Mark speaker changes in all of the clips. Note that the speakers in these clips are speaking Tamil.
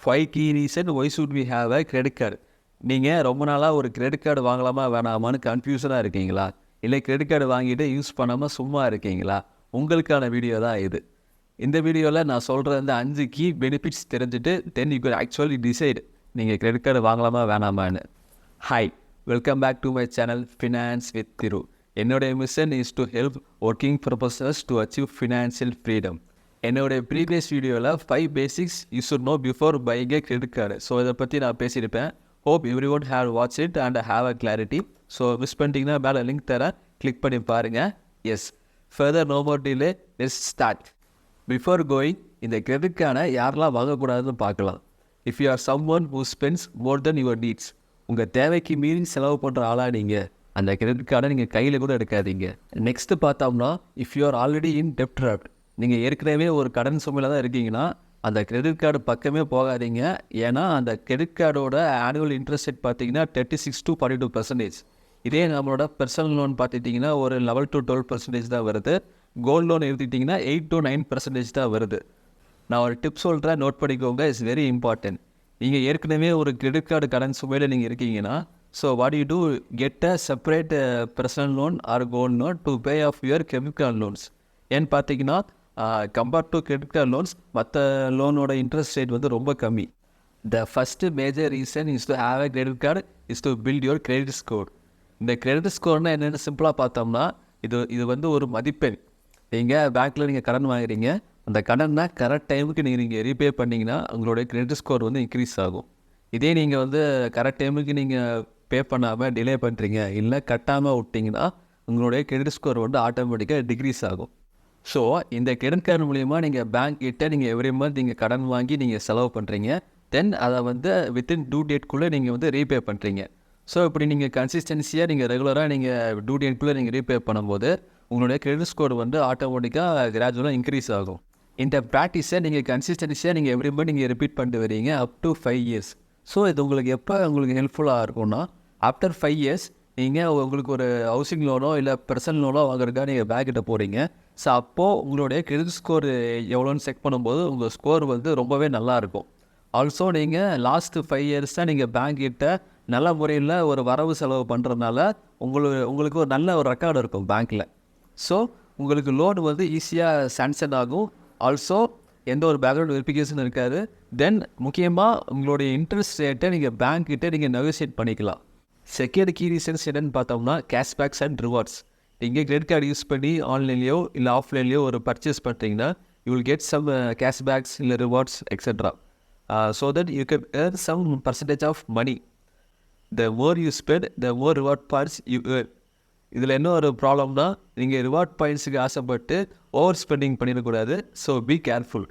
Speaker 1: 5 key reason why should we have a credit card. நீங்கள் ரொம்ப நாளாக ஒரு கிரெடிட் கார்டு வாங்கலாமா வேணாமான்னு கன்ஃபியூஷனாக இருக்கீங்களா? இல்லை கிரெடிட் கார்டு வாங்கிட்டு யூஸ் பண்ணாமல் சும்மா இருக்கீங்களா? உங்களுக்கான வீடியோ தான் இது. இந்த வீடியோவில் நான் சொல்கிற அந்த 5 கீ பெனிஃபிட்ஸ் தெரிஞ்சுட்டு then you can actually decide நீங்கள் கிரெடிட் கார்டு வாங்கலாமா வேணாமான்னு. Hi, welcome back to my channel finance with Thiru. என்னுடைய mission is to help working professionals to achieve financial freedom. என்னோடய ப்ரீவியஸ் வீடியோவில் 5 basics you should know before buying a credit card. So இதை பற்றி நான் பேசியிருப்பேன். Hope everyone have watch it and have a clarity. So miss பண்ணிட்டீங்கன்னா மேலே லிங்க் தரேன், கிளிக் பண்ணி பாருங்கள். Yes, further no more delay, let's start. Before going, இந்த கிரெடிட் கார்டை யாரெல்லாம் வாங்கக்கூடாதுன்னு பார்க்கலாம். If you are someone who spends more then your needs, உங்கள் தேவைக்கு மீறி செலவு பண்ணுற ஆளாக நீங்கள் அந்த கிரெடிட் கார்டை நீங்கள் கையில் கூட எடுக்காதீங்க. நெக்ஸ்ட்டு பார்த்தோம்னா, if you are already in dept dropped, நீங்கள் ஏற்கனவே ஒரு கடன் சுமையில் தான் இருக்கீங்கன்னா அந்த கிரெடிட் கார்டு பக்கமே போகாதீங்க. ஏன்னா அந்த கிரெடிட் கார்டோட ஆனுவல் இன்ட்ரெஸ்ட் ரேட் பார்த்தீங்கன்னா 36 to 42%. இதே நம்மளோட பர்சனல் லோன் பார்த்துட்டிங்கன்னா ஒரு 11 to 12% தான் வருது. கோல்டு லோன் எடுத்துக்கிட்டிங்கன்னா 8 to 9% தான் வருது. நான் ஒரு டிப் சொல்கிறேன், நோட் பண்ணிக்கோங்க, இட்ஸ் வெரி இம்பார்ட்டன்ட். நீங்கள் ஏற்கனவே ஒரு கிரெடிட் கார்டு கடன் சுமையில் நீங்கள் இருக்கீங்கன்னா, so what you do, get a separate personal loan or gold loan to pay off your credit card loans. ஏன்னு பார்த்தீங்கன்னா compared to credit card loans மற்ற லோனோட இன்ட்ரெஸ்ட் ரேட் வந்து ரொம்ப கம்மி. The first major reason is to have a credit card is to build your credit score. இந்த கிரெடிட் ஸ்கோர்னால் என்னென்னு சிம்பிளாக பார்த்தோம்னா, இது வந்து ஒரு மதிப்பெண். நீங்கள் பேங்க்கில் நீங்கள் கடன் வாங்குறீங்க, அந்த கடனை கரெக்ட் டைமுக்கு நீங்கள் ரீபே பண்ணிங்கன்னா உங்களுடைய கிரெடிட் ஸ்கோர் வந்து இன்க்ரீஸ் ஆகும். இதே நீங்கள் வந்து கரெக்ட் டைமுக்கு நீங்கள் பே பண்ணாமல் டிலே பண்ணுறீங்க, இல்லை கட்டாமல் விட்டிங்கன்னா உங்களுடைய கிரெடிட் ஸ்கோர் வந்து ஆட்டோமேட்டிக்காக டிக்ரீஸ் ஆகும். ஸோ இந்த கிரெடிட் கார்டு மூலிமா நீங்கள் பேங்க் கிட்ட நீங்கள் எவ்ரி மந்த் நீங்கள் கடன் வாங்கி நீங்கள் செலவு பண்ணுறீங்க. தென் அதை வந்து வித்தின் டூ டேட்குள்ளே நீங்கள் வந்து ரீபே பண்ணுறீங்க. ஸோ இப்படி நீங்கள் கன்சிஸ்டன்சியாக நீங்கள் ரெகுலராக நீங்கள் டூ டேட்குள்ளே நீங்கள் ரீபே பண்ணும்போது உங்களுடைய கிரெடிட் ஸ்கோர் வந்து ஆட்டோமேட்டிக்காக கிராஜுவலாக இன்க்ரீஸ் ஆகும். இந்த ப்ராக்டிஸை நீங்கள் கன்சிஸ்டன்சியாக நீங்கள் எவ்ரி மந்த் நீங்கள் ரிப்பீட் பண்ணிட்டு வரீங்க அப் டு 5 years. ஸோ இது உங்களுக்கு எப்போ உங்களுக்கு ஹெல்ப்ஃபுல்லாக இருக்கும்னா, ஆஃப்டர் 5 years நீங்கள் உங்களுக்கு ஒரு ஹவுசிங் லோனோ இல்லை பர்சனல் லோனோ வாங்குறதுக்காக நீங்கள் பேங்க்கிட்ட போகிறீங்க. ஸோ அப்போது உங்களுடைய கிரெடிட் ஸ்கோர் எவ்வளோன்னு செக் பண்ணும்போது உங்கள் ஸ்கோர் வந்து ரொம்பவே நல்லாயிருக்கும். ஆல்சோ நீங்கள் லாஸ்ட்டு 5 years தான் நீங்கள் பேங்க்கிட்ட நல்ல முறையில் ஒரு வரவு செலவு பண்ணுறதுனால உங்களுக்கு ஒரு நல்ல ஒரு ரெக்கார்டு இருக்கும் பேங்க்கில். ஸோ உங்களுக்கு லோன் வந்து ஈஸியாக சாங்ஷன் ஆகும். ஆல்சோ எந்த ஒரு பேக்ரவுண்ட் வெரிஃபிகேஷன் இருக்காது. தென் முக்கியமாக உங்களுடைய இன்ட்ரெஸ்ட் ரேட்டை நீங்கள் பேங்க்கிட்ட நீங்கள் நெகோசியேட் பண்ணிக்கலாம். செகண்ட் கீ ரீசன்ஸ் என்னென்னு பார்த்தோம்னா, கேஷ்பேக்ஸ் அண்ட் ரிவார்ட்ஸ். நீங்கள் கிரெடிட் கார்டு யூஸ் பண்ணி ஆன்லைன்லேயோ இல்லை ஆஃப்லைன்லேயோ ஒரு பர்ச்சேஸ் பண்ணுறீங்கன்னா you will get some cashbacks இல்லை rewards etcetera. So that you can earn some percentage of money. The more you spend the more reward points you earn. இதில் என்ன ஒரு ப்ராப்ளம்னா, நீங்கள் ரிவார்ட் பாயிண்ட்ஸுக்கு ஆசைப்பட்டு ஓவர் ஸ்பெண்டிங் பண்ணிடக்கூடாது. So be careful.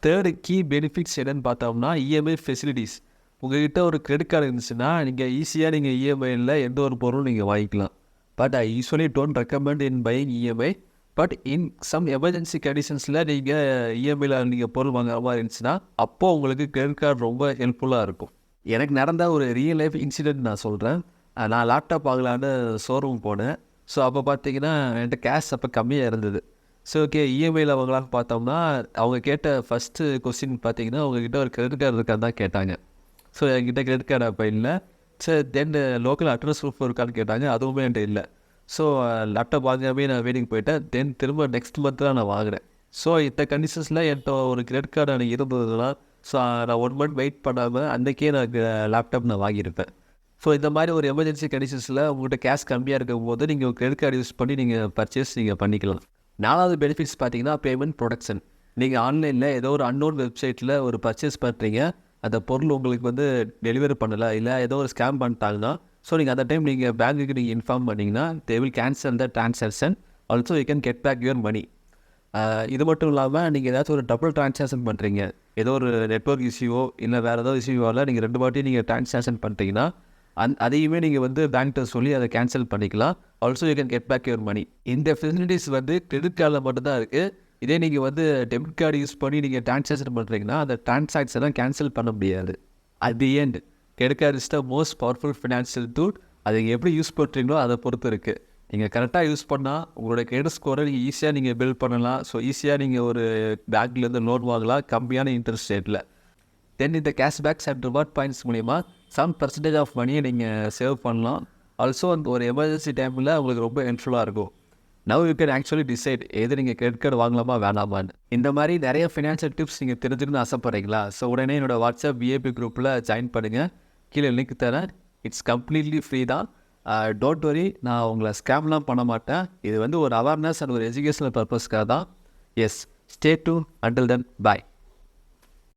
Speaker 1: Third key benefits என்னென்னு பார்த்தோம்னா, இஎம்ஐ ஃபெசிலிட்டிஸ். உங்கள்கிட்ட ஒரு கிரெடிட் கார்டு இருந்துச்சுன்னா நீங்கள் ஈஸியாக நீங்கள் இஎம்ஐயில் எந்த ஒரு பொருளும் நீங்கள் வாங்கிக்கலாம். But I usually don't recommend in buying EMI. But in some emergency கண்டிஷன்ஸில் நீங்கள் இஎம்ஐயில் நீங்கள் பொருள் வாங்குற மாதிரி இருந்துச்சுன்னா அப்போது உங்களுக்கு கிரெடிட் கார்டு ரொம்ப ஹெல்ப்ஃபுல்லாக இருக்கும். எனக்கு நடந்த ஒரு ரியல் லைஃப் இன்சிடென்ட் நான் சொல்கிறேன். நான் லேப்டாப் வாங்கலான்னு ஷோரூம் போனேன். ஸோ அப்போ பார்த்தீங்கன்னா என்கிட்ட கேஷ் அப்போ கம்மியாக இருந்தது. ஸோ ஓகே, இஎம்ஐயில் வாங்கலான்னு பார்த்தோம்னா அவங்க கேட்ட ஃபஸ்ட்டு கொஸ்டின் பார்த்தீங்கன்னா, உங்ககிட்ட ஒரு கிரெடிட் கார்டு இருக்கான்னு தான் கேட்டாங்க. ஸோ என்கிட்ட கிரெடிட் கார்டு அப்போ இல்லை. சரி, தென் லோக்கல் அட்ரஸ் ப்ரூஃப் இருக்கான்னு கேட்டாங்க, அதுவுமே என்கிட்ட இல்லை. ஸோ லேப்டாப் வாங்காமே நான் வெயிட்டிங் போயிட்டேன். தென் திரும்ப நெக்ஸ்ட் மந்த் தான் நான் வாங்கினேன். ஸோ இந்த கண்டிஷன்ஸில் என்கிட்ட ஒரு கிரெடிட் கார்டு எனக்கு இருந்ததுன்னா ஸோ நான் 1 month வெயிட் பண்ணாமல் அன்றைக்கே நான் லேப்டாப் நான் வாங்கியிருப்பேன். ஸோ இந்த மாதிரி ஒரு எமர்ஜென்சி கண்டிஷன்ஸில் உங்கள்கிட்ட கேஷ் கம்மியாக இருக்கும் போது நீங்கள் கிரெடிட் கார்டு யூஸ் பண்ணி நீங்கள் பர்ச்சேஸ் நீங்கள் பண்ணிக்கலாம். 4வது பெனிஃபிட்ஸ் பார்த்தீங்கன்னா, பேமெண்ட் ப்ரொடக்ஷன். நீங்கள் ஆன்லைனில் ஏதோ ஒரு அன்னோன் வெப்சைட்டில் ஒரு பர்ச்சேஸ் பண்ணுறீங்க, அந்த பொருள் உங்களுக்கு வந்து டெலிவரி பண்ணலை, இல்லை ஏதோ ஒரு ஸ்கேம் பண்ணிட்டாங்கன்னா, ஸோ நீங்கள் அந்த டைம் நீங்கள் பேங்க்குக்கு நீங்கள் இன்ஃபார்ம் பண்ணிங்கன்னா they will cancel the transaction. Also you can get back your money. இது மட்டும் இல்லாமல் நீங்கள் ஏதாச்சும் ஒரு டபுள் ட்ரான்சாக்ஷன் பண்ணுறீங்க, ஏதோ ஒரு நெட்வொர்க் இஷ்யூவோ இல்லை வேறு ஏதோ இஷ்யூவால் நீங்கள் 2 வாட்டி நீங்கள் ட்ரான்சாக்ஷன் பண்ணுறீங்கன்னா அதையுமே நீங்கள் வந்து பேங்க்கிட்ட சொல்லி அதை கேன்சல் பண்ணிக்கலாம். Also you can get back your money. இந்த ஃபெசிலிட்டிஸ் வந்து கிரெடிட் கார்டில் மட்டும்தான் இருக்குது. இதே நீங்கள் வந்து டெபிட் கார்டு யூஸ் பண்ணி நீங்கள் ட்ரான்சாக்ஷன் பண்ணுறீங்கன்னா அந்த ட்ரான்சாக்ஷனை கேன்சல் பண்ண முடியாது. At the end credit card is the most powerful financial tool. அதை எப்படி யூஸ் பண்ணுறீங்களோ அதை பொறுத்து இருக்குது. நீங்கள் கரெக்டாக யூஸ் பண்ணால் உங்களோட கிரெடிட் ஸ்கோரை நீங்கள் ஈஸியாக நீங்கள் பில்ட் பண்ணலாம். ஸோ ஈஸியாக நீங்கள் ஒரு பேங்க்லேருந்து லோன் வாங்கலாம் கம்மியான இன்ட்ரெஸ்ட் ரேட்டில். தென் இந்த கேஷ்பேக்ஸ் அண்ட் ரிவார்ட் பாயிண்ட்ஸ் மூலிமா சம் பர்சன்டேஜ் ஆஃப் மணியை நீங்கள் சேவ் பண்ணலாம். ஆல்சோ அந்த ஒரு எமர்ஜென்சி டைமில் உங்களுக்கு ரொம்ப ஹெல்ப்ஃபுல்லாக இருக்கும். Now you can actually decide எது நீங்கள் கிரெடிட் கார்டு வாங்கலாமா வேணாமான்னு. இந்த மாதிரி நிறைய ஃபினான்ஷியல் டிப்ஸ் நீங்கள் தெரிஞ்சுக்கணும்னு ஆசைப்பட்றீங்களா? ஸோ உடனே என்னோட வாட்ஸ்அப் விஏபி குரூப்பில் ஜாயின் பண்ணுங்கள். கீழே லிங்க் தரேன். இட்ஸ் கம்ப்ளீட்லி ஃப்ரீ தான். டோன்ட் வரி, நான் உங்களை ஸ்கேம்லாம் பண்ண மாட்டேன். இது வந்து ஒரு அவேர்னஸ் அண்ட் ஒரு எஜுகேஷனல் பர்பஸ்க்காக தான். Yes, stay tune. Until then, பாய்.